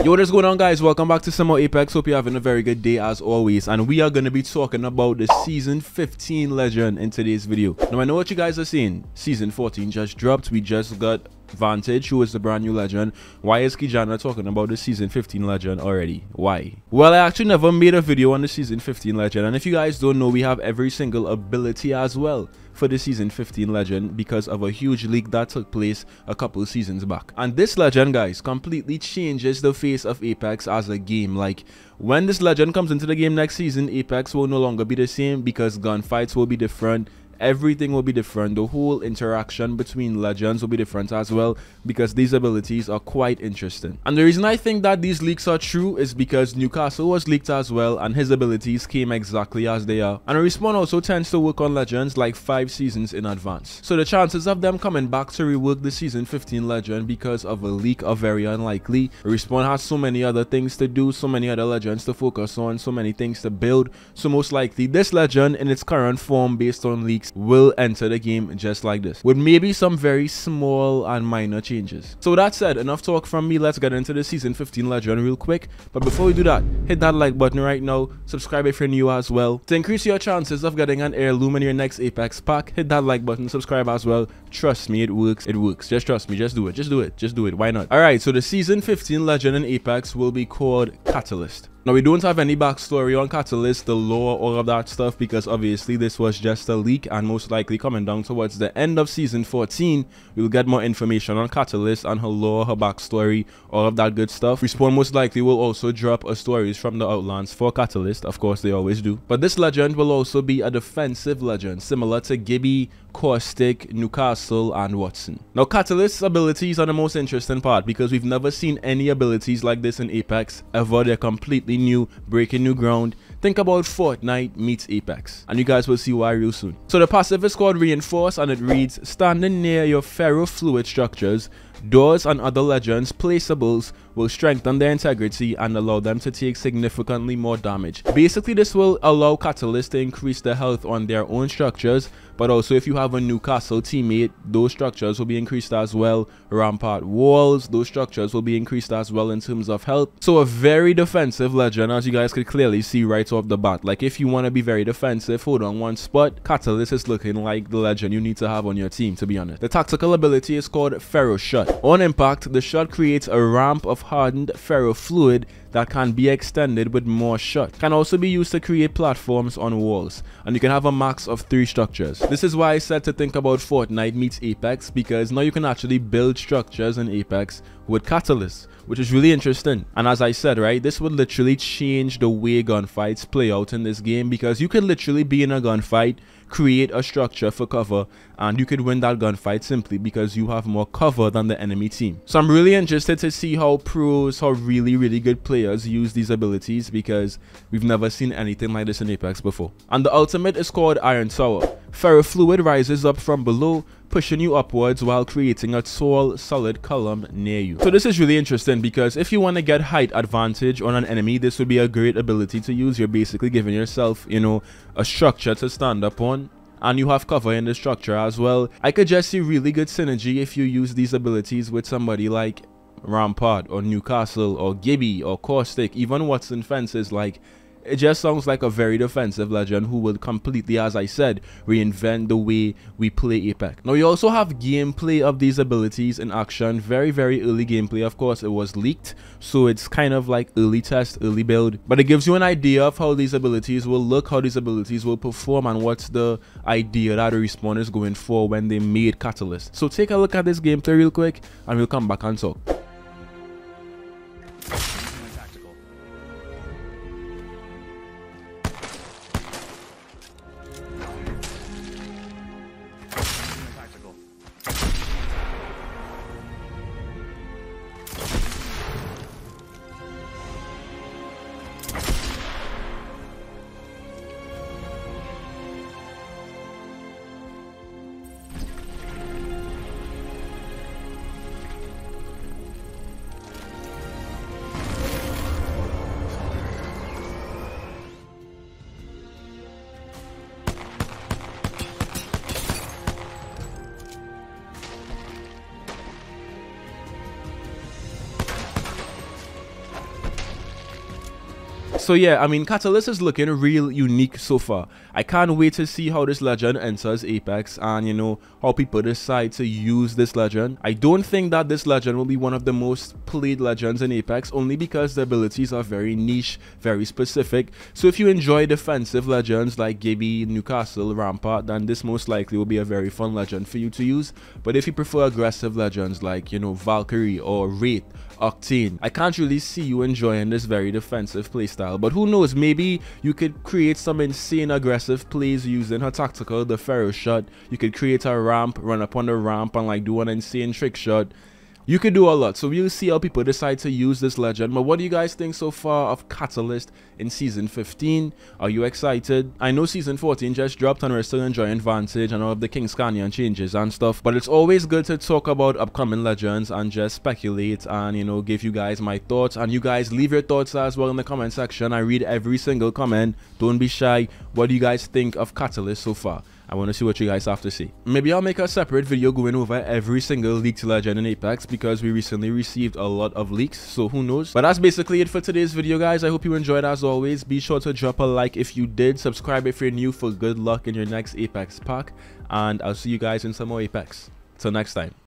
Yo, what is going on, guys? Welcome back to some more Apex. Hope you're having a very good day as always, and we are going to be talking about the season 15 legend in today's video. Now I know what you guys are saying. Season 14 just dropped. We just got Vantage, who is the brand new legend. Why is Kijanna talking about the season 15 legend already? Why? Well, I actually never made a video on the season 15 legend, and if you guys don't know, we have every single ability as well for the season 15 legend because of a huge leak that took place a couple seasons back. And this legend, guys, completely changes the face of Apex as a game. Like, when this legend comes into the game next season, Apex will no longer be the same because gunfights will be different. Everything will be different. The whole interaction between legends will be different as well because these abilities are quite interesting. And the reason I think that these leaks are true is because Newcastle was leaked as well, and his abilities came exactly as they are. And Respawn also tends to work on legends like 5 seasons in advance. So the chances of them coming back to rework the season 15 legend because of a leak are very unlikely. Respawn has so many other things to do, so many other legends to focus on, so many things to build. So most likely this legend in its current form based on leaks will enter the game just like this, with maybe some very small and minor changes. So that said, enough talk from me. Let's get into the season 15 legend real quick. But before we do that, hit that like button right now, subscribe if you're new as well. To increase your chances of getting an heirloom in your next Apex pack, hit that like button, subscribe as well. Trust me, it works. It works. Just trust me. Just do it. Just do it. Just do it. Why not? Alright, so the season 15 legend in Apex will be called Catalyst. Now, we don't have any backstory on Catalyst, the lore, all of that stuff, because obviously this was just a leak, and most likely coming down towards the end of season 14, we'll get more information on Catalyst and her lore, her backstory, all of that good stuff. Respawn most likely will also drop a stories from the Outlands for Catalyst, of course they always do. But this legend will also be a defensive legend, similar to Gibby, Caustic, Newcastle, and Watson. Now, Catalyst's abilities are the most interesting part because we've never seen any abilities like this in Apex ever. They're completely new, breaking new ground. Think about Fortnite meets Apex, and you guys will see why real soon. So the passive is called Reinforce, and it reads: standing near your ferrofluid structures, doors and other legends placeables will strengthen their integrity and allow them to take significantly more damage. Basically, this will allow Catalyst to increase the health on their own structures, but also if you have a Newcastle teammate, those structures will be increased as well. Rampart walls, those structures will be increased as well in terms of health. So a very defensive legend, as you guys could clearly see right off the bat. Like, if you want to be very defensive, hold on one spot, Catalyst is looking like the legend you need to have on your team, to be honest. The tactical ability is called Ferro Shot. On impact, the shot creates a ramp of hardened ferrofluid that can be extended with more shot. Can also be used to create platforms on walls, and you can have a max of 3 structures. This is why I said to think about Fortnite meets Apex, because now you can actually build structures in Apex with Catalyst, which is really interesting. And as I said, right, this would literally change the way gunfights play out in this game, because you could literally be in a gunfight, create a structure for cover, and you could win that gunfight simply because you have more cover than the enemy team. So I'm really interested to see how pros, how really good players use these abilities, because we've never seen anything like this in Apex before. And the ultimate is called Iron Tower. Ferrofluid rises up from below, pushing you upwards while creating a tall, solid column near you. So this is really interesting because if you want to get height advantage on an enemy, this would be a great ability to use. You're basically giving yourself, you know, a structure to stand up on, and you have cover in the structure as well. I could just see really good synergy if you use these abilities with somebody like Rampart or Newcastle or Gibby or Caustic, even Watson Fences. Like, it just sounds like a very defensive legend who will completely, as I said, reinvent the way we play Apex. Now, you also have gameplay of these abilities in action. Very early gameplay. Of course, it was leaked, so it's kind of like early test, early build. But it gives you an idea of how these abilities will look, how these abilities will perform, and what's the idea that Respawn is going for when they made Catalyst. So take a look at this gameplay real quick, and we'll come back and talk. So yeah, I mean, Catalyst is looking real unique so far. I can't wait to see how this legend enters Apex and, you know, how people decide to use this legend. I don't think that this legend will be one of the most played legends in Apex, only because the abilities are very niche, very specific. So if you enjoy defensive legends like Gibby, Newcastle, Rampart, then this most likely will be a very fun legend for you to use. But if you prefer aggressive legends like, you know, Valkyrie or Wraith, Octane, I can't really see you enjoying this very defensive playstyle. But who knows, maybe you could create some insane aggressive plays using her tactical, the Pharaoh shot. You could create a ramp, run up on the ramp and like do an insane trick shot. You could do a lot, so we'll see how people decide to use this legend. But what do you guys think so far of Catalyst in Season 15? Are you excited? I know Season 14 just dropped and we're still enjoying Vantage and all of the King's Canyon changes and stuff, but it's always good to talk about upcoming legends and just speculate and, you know, give you guys my thoughts. And you guys leave your thoughts as well in the comment section. I read every single comment. Don't be shy. What do you guys think of Catalyst so far? I want to see what you guys have to say. Maybe I'll make a separate video going over every single leaked legend in Apex, because we recently received a lot of leaks, so who knows. But that's basically it for today's video, guys. I hope you enjoyed. As always, be sure to drop a like if you did, subscribe if you're new for good luck in your next Apex pack, and I'll see you guys in some more Apex. Till next time.